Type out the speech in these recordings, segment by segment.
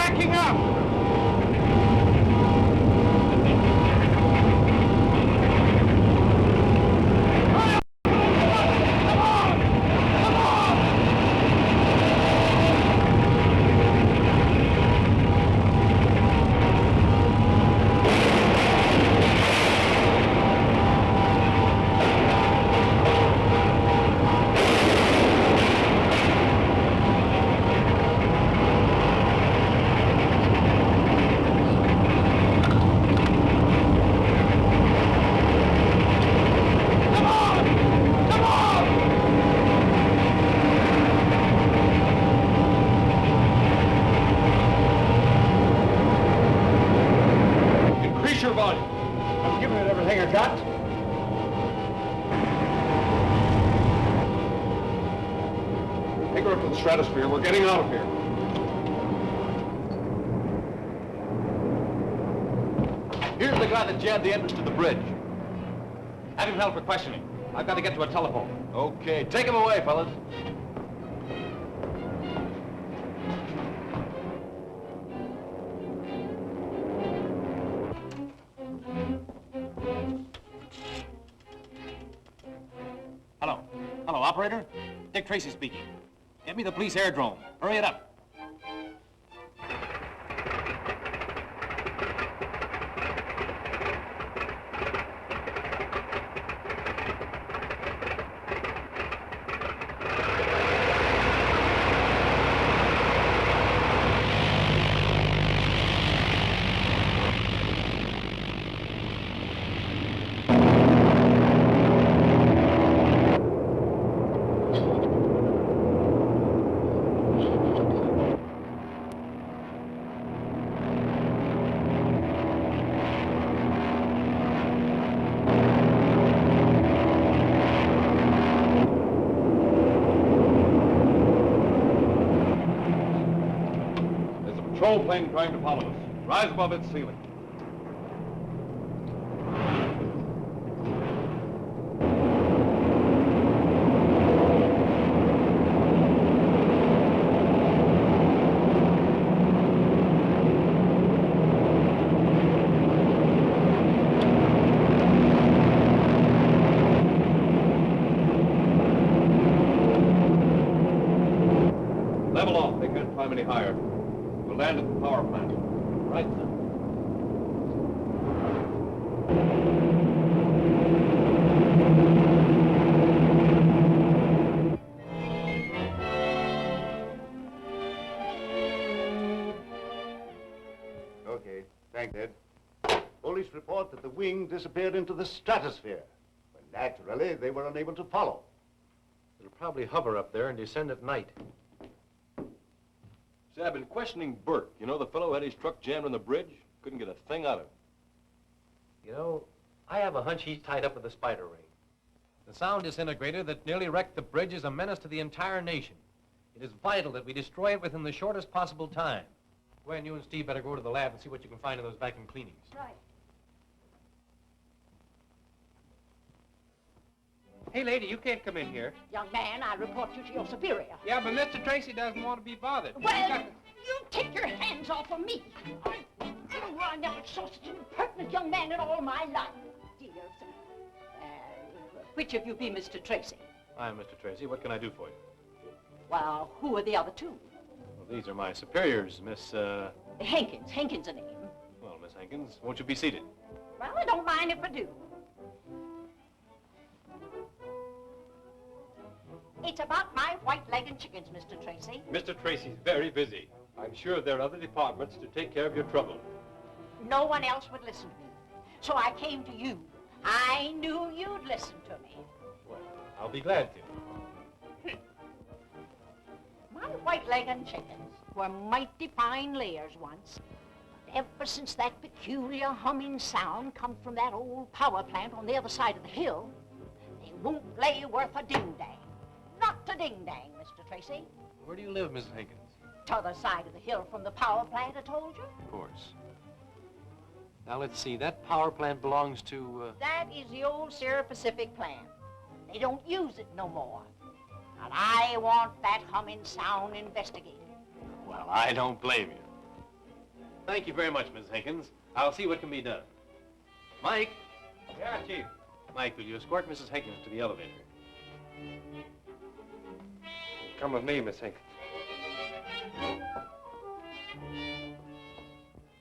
backing up! Stratosphere. We're getting out of here. Here's the guy that jammed the entrance to the bridge. Have him held for questioning. I've got to get to a telephone. Okay, take him away, fellas. Hello. Hello, operator. Dick Tracy speaking. Get me the police aerodrome. Hurry it up. Patrol plane trying to follow us. Rise above its ceiling. Level off. They can't climb any higher. Land at the power plant. Right, sir. Okay, thanks, Ed. Police report that the wing disappeared into the stratosphere. But naturally, they were unable to follow. It'll probably hover up there and descend at night. Say, I've been questioning Byrd. You know, the fellow who had his truck jammed on the bridge? Couldn't get a thing out of him. You know, I have a hunch he's tied up with the spider ring. The sound disintegrator that nearly wrecked the bridge is a menace to the entire nation. It is vital that we destroy it within the shortest possible time. Gwen, you and Steve better go to the lab and see what you can find in those vacuum cleanings. Right. Hey, lady, you can't come in here. Young man, I report you to your superior. Yeah, but Mr. Tracy doesn't want to be bothered. Well, you take your hands off of me. I never saw such an impertinent young man in all my life. Dear sir. Which of you be Mr. Tracy? I'm Mr. Tracy. What can I do for you? Well, who are the other two? Well, these are my superiors, Miss, Hankins. Hankins' a name. Well, Miss Hankins, won't you be seated? Well, I don't mind if I do. It's about my white-legged chickens, Mr. Tracy. Mr. Tracy's very busy. I'm sure there are other departments to take care of your trouble. No one else would listen to me. So I came to you. I knew you'd listen to me. Well, I'll be glad to. My white-legged chickens were mighty fine layers once. But ever since that peculiar humming sound come from that old power plant on the other side of the hill, they won't lay worth a ding-dang. Not a ding-dang, Mr. Tracy. Where do you live, Mrs. Hankins? T'other side of the hill from the power plant, I told you. Of course. Now, let's see. That power plant belongs to, That is the old Sierra Pacific plant. They don't use it no more. And I want that humming sound investigated. Well, I don't blame you. Thank you very much, Mrs. Hinkins. I'll see what can be done. Mike? Yeah, Chief. Mike, will you escort Mrs. Hinkins to the elevator? Come with me, Miss Hinkins.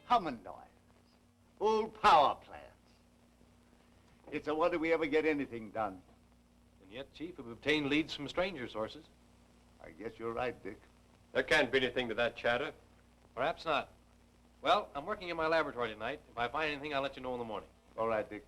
Humming noise. Old power plants. It's a wonder we ever get anything done. And yet, Chief, we've obtained leads from stranger sources. I guess you're right, Dick. There can't be anything to that chatter. Perhaps not. Well, I'm working in my laboratory tonight. If I find anything, I'll let you know in the morning. All right, Dick.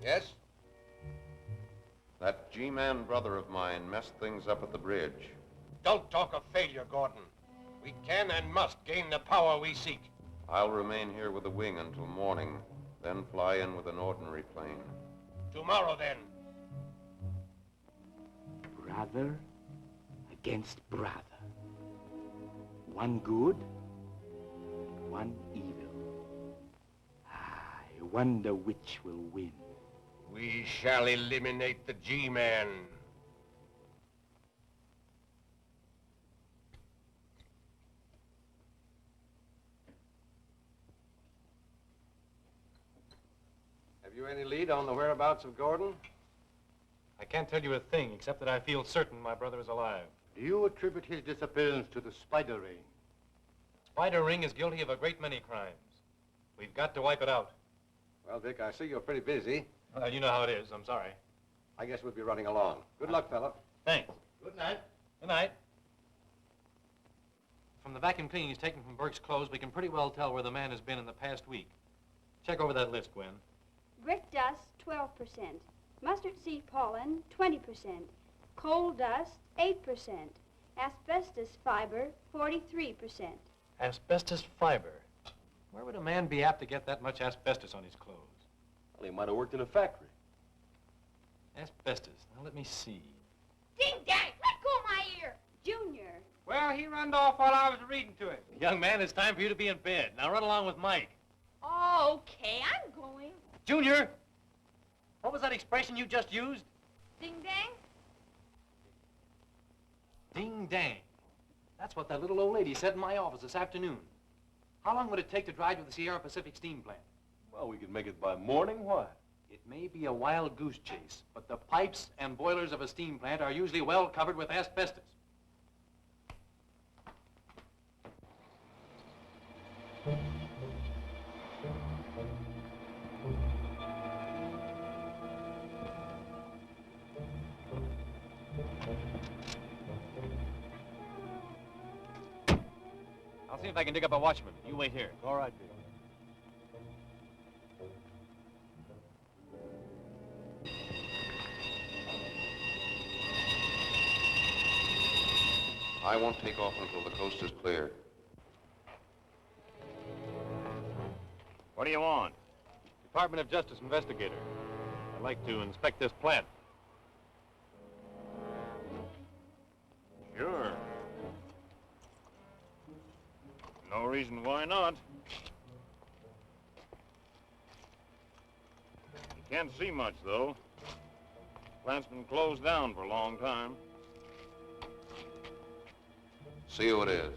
Yes? That G-man brother of mine messed things up at the bridge. Don't talk of failure, Gordon. We can and must gain the power we seek. I'll remain here with the wing until morning, then fly in with an ordinary plane. Tomorrow, then. Brother against brother. One good, one evil. I wonder which will win. We shall eliminate the G-Man. Have you any lead on the whereabouts of Gordon? I can't tell you a thing, except that I feel certain my brother is alive. Do you attribute his disappearance to the spider ring? Spider Ring is guilty of a great many crimes. We've got to wipe it out. Well, Dick, I see you're pretty busy. Well, you know how it is. I'm sorry. I guess we'll be running along. Good luck, fella. Thanks. Good night. Good night. From the vacuum cleanings taken from Burke's clothes, we can pretty well tell where the man has been in the past week. Check over that list, Gwen. Brick dust, 12%. Mustard seed pollen, 20%. Coal dust, 8%. Asbestos fiber, 43%. Asbestos fiber. Where would a man be apt to get that much asbestos on his clothes? Well, he might have worked in a factory. Asbestos. Now, let me see. Ding dang! Let go of my ear! Junior. Well, he runned off while I was reading to him. Young man, it's time for you to be in bed. Now, run along with Mike. Oh, okay, I'm going. Junior! What was that expression you just used? Ding dang. Ding dang. That's what that little old lady said in my office this afternoon. How long would it take to drive to the Sierra Pacific steam plant? Well, we could make it by morning. Why? It may be a wild goose chase, but the pipes and boilers of a steam plant are usually well covered with asbestos. I'll see if I can dig up a watchman. You wait here. All right, Dick. I won't take off until the coast is clear. What do you want? Department of Justice investigator. I'd like to inspect this plant. Sure. No reason why not. You can't see much, though. Plant's been closed down for a long time. See who it is.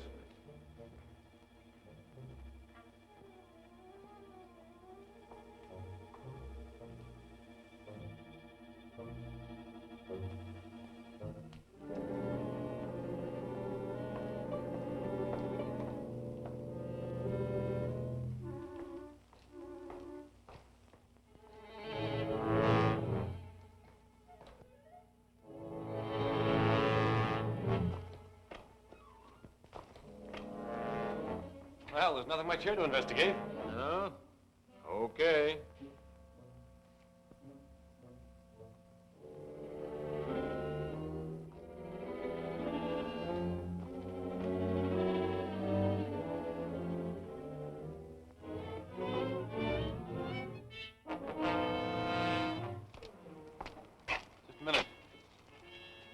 Well, there's nothing much here to investigate. No? Okay. Just a minute.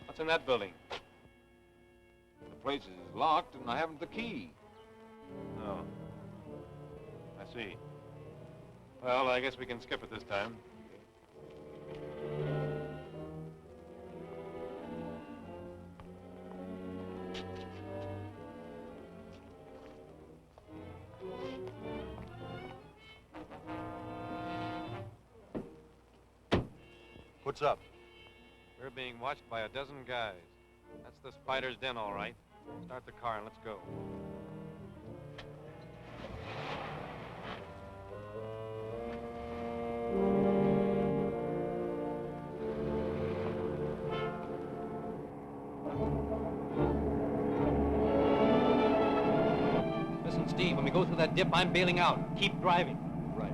What's in that building? The place is locked and I haven't the key. Oh. I see. Well, I guess we can skip it this time. What's up? We're being watched by a dozen guys. That's the spider's den, all right. Start the car and let's go. Listen, Steve, when we go through that dip, I'm bailing out. Keep driving. Right.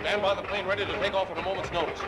Stand by the plane ready to take off at a moment's notice.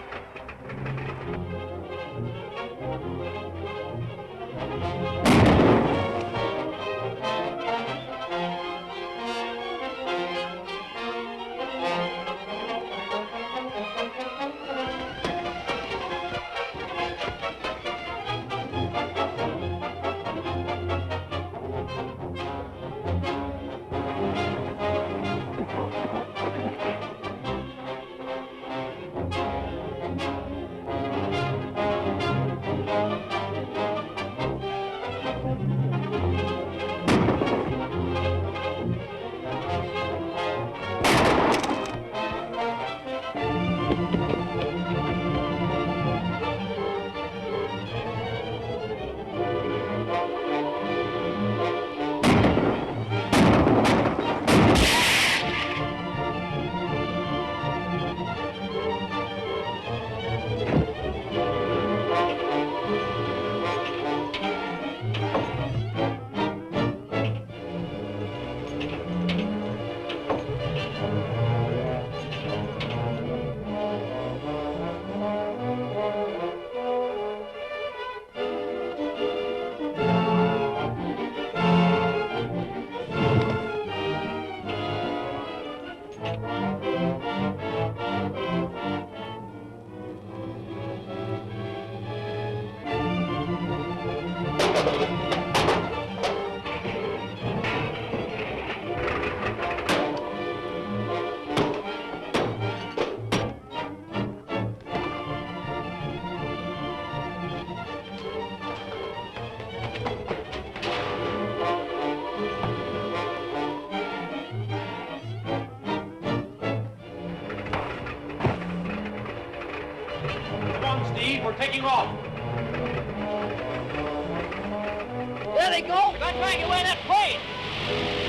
them off. There they go. They're going to drag away that plane.